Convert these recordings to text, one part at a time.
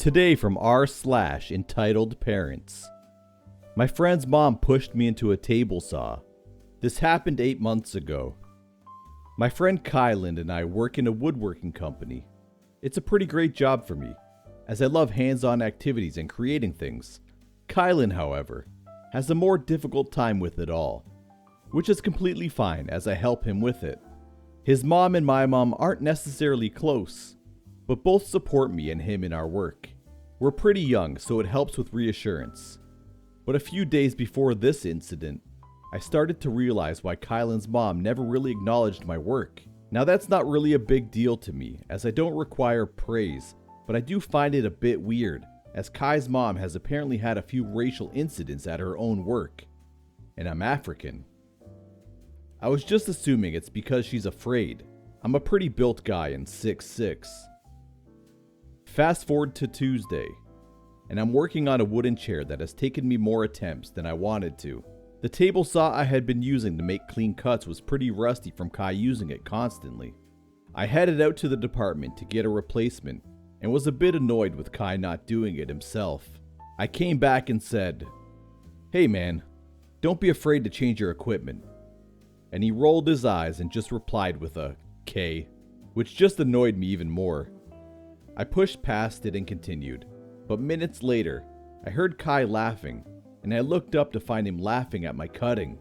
Today from r/EntitledParents. My friend's mom pushed me into a table saw. This happened 8 months ago. My friend Kylan and I work in a woodworking company. It's a pretty great job for me, as I love hands-on activities and creating things. Kylan, however, has a more difficult time with it all, which is completely fine as I help him with it. His mom and my mom aren't necessarily close, but both support me and him in our work. We're pretty young, so it helps with reassurance. But a few days before this incident, I started to realize why Kylan's mom never really acknowledged my work. Now that's not really a big deal to me, as I don't require praise, but I do find it a bit weird, as Kai's mom has apparently had a few racial incidents at her own work, and I'm African. I was just assuming it's because she's afraid. I'm a pretty built guy and 6'6". Fast forward to Tuesday, and I'm working on a wooden chair that has taken me more attempts than I wanted to. The table saw I had been using to make clean cuts was pretty rusty from Kai using it constantly. I headed out to the department to get a replacement and was a bit annoyed with Kai not doing it himself. I came back and said, "Hey man, don't be afraid to change your equipment." And he rolled his eyes and just replied with a K, which just annoyed me even more. I pushed past it and continued, but minutes later, I heard Kai laughing, and I looked up to find him laughing at my cutting.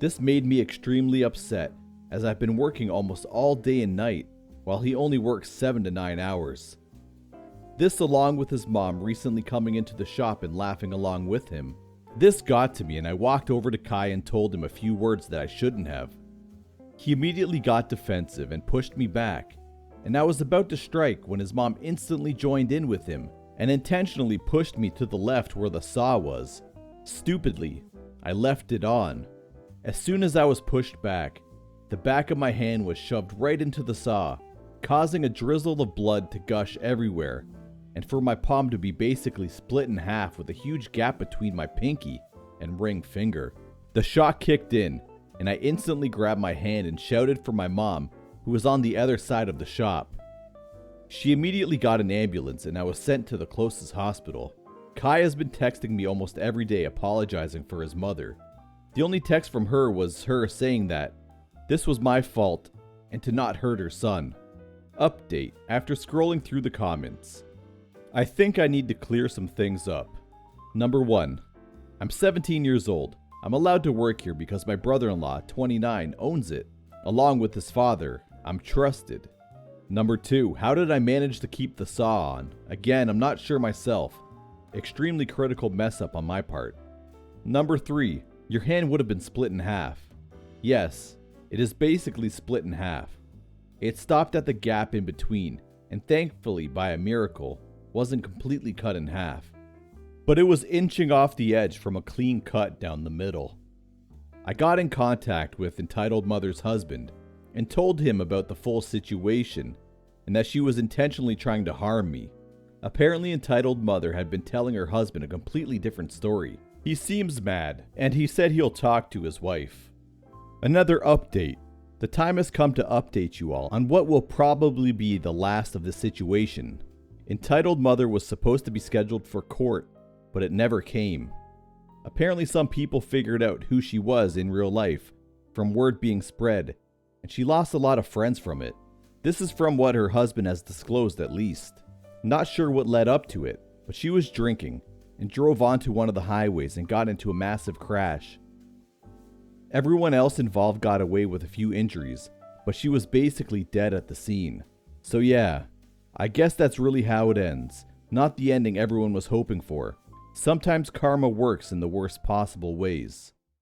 This made me extremely upset, as I've been working almost all day and night, while he only works 7 to 9 hours. This, along with his mom recently coming into the shop and laughing along with him, this got to me, and I walked over to Kai and told him a few words that I shouldn't have. He immediately got defensive and pushed me back, and I was about to strike when his mom instantly joined in with him and intentionally pushed me to the left where the saw was. Stupidly, I left it on. As soon as I was pushed back, the back of my hand was shoved right into the saw, causing a drizzle of blood to gush everywhere, and for my palm to be basically split in half with a huge gap between my pinky and ring finger. The shock kicked in, and I instantly grabbed my hand and shouted for my mom, who was on the other side of the shop. She immediately got an ambulance and I was sent to the closest hospital. Kai has been texting me almost every day apologizing for his mother. The only text from her was her saying that this was my fault and to not hurt her son. Update after scrolling through the comments. I think I need to clear some things up. Number 1. I'm 17 years old. I'm allowed to work here because my brother-in-law, 29, owns it. Along with his father, I'm trusted. Number 2, how did I manage to keep the saw on? Again, I'm not sure myself. Extremely critical mess up on my part. Number 3, your hand would have been split in half. Yes, it is basically split in half. It stopped at the gap in between, and thankfully, by a miracle, wasn't completely cut in half. But it was inching off the edge from a clean cut down the middle. I got in contact with Entitled Mother's husband and told him about the full situation and that she was intentionally trying to harm me. Apparently Entitled Mother had been telling her husband a completely different story. He seems mad, and he said he'll talk to his wife. Another update. The time has come to update you all on what will probably be the last of this situation. Entitled Mother was supposed to be scheduled for court, but it never came. Apparently some people figured out who she was in real life from word being spread, and she lost a lot of friends from it. This is from what her husband has disclosed at least. Not sure what led up to it, but she was drinking and drove onto one of the highways and got into a massive crash. Everyone else involved got away with a few injuries, but she was basically dead at the scene. So yeah, I guess that's really how it ends, not the ending everyone was hoping for. Sometimes karma works in the worst possible ways.